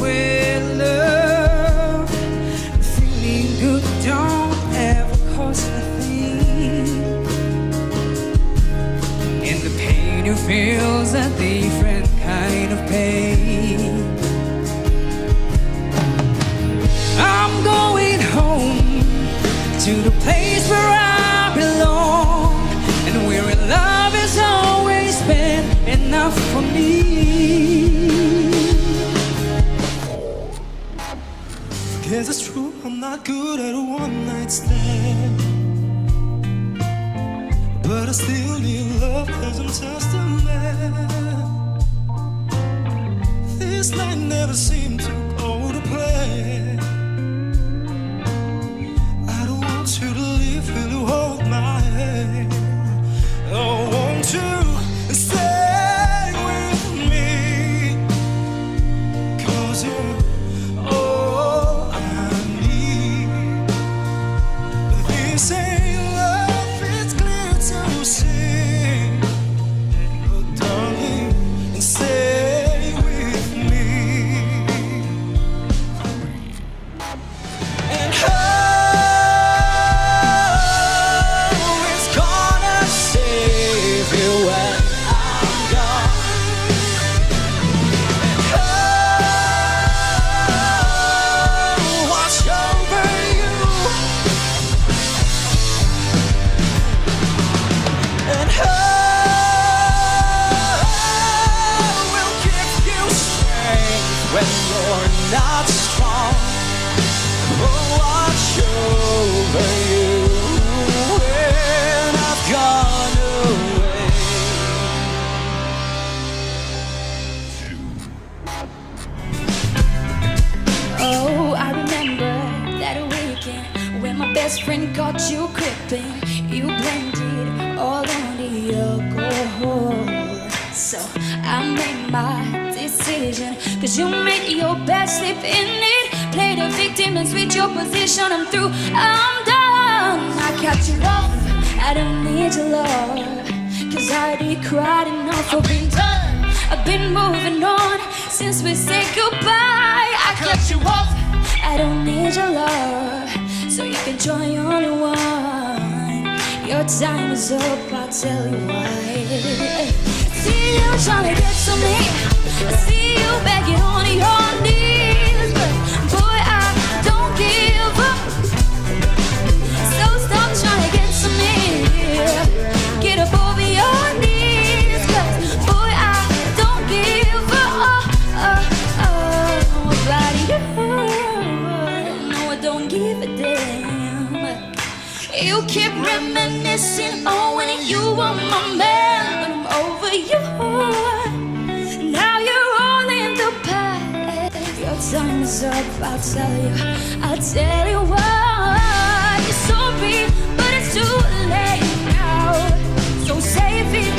with love. Feeling good don't ever cost a thing, and the pain you feel's a different kind of pain. I'm going home to the place where I belong, and where love has always been enough for me. Guess it's true, I'm not good at a one-night stand, but I still need love 'cause I'm just a man. This night never seemed to go to plan. I don't want you to leave, will you hold my hand? I want you to stay with me, 'cause you're all I need. This ain't love, it's clear to see, but darling, stay with me. And it's gonna save you when I'm gone. And watch over you. And will give you strength when you're not strong. Oh, watch over you when I've gone away. Oh, I remember that weekend when my best friend caught you creeping. You blamed it all on the alcohol. So I made my decision, 'cause you made your bed, sleep in it. Play the victim and switch your position. I'm through, I'm done. I cut you off, I don't need your love, 'cause I already cried enough for being done. I've been moving on since we said goodbye. I cut you off, I don't need your love, so you can join your only one. Your time is up, I'll tell you why. See you trying to get to me, I see you begging on your knees, but boy, I don't give up. So stop trying to get to me, get up over your knees, 'cause boy, I don't give up. About you, no, I don't give a damn. You keep reminiscing on when you were my man, but I'm over you. Now you're all in the past. Your time is up, I'll tell you why. You're sorry, but it's too late now. So save it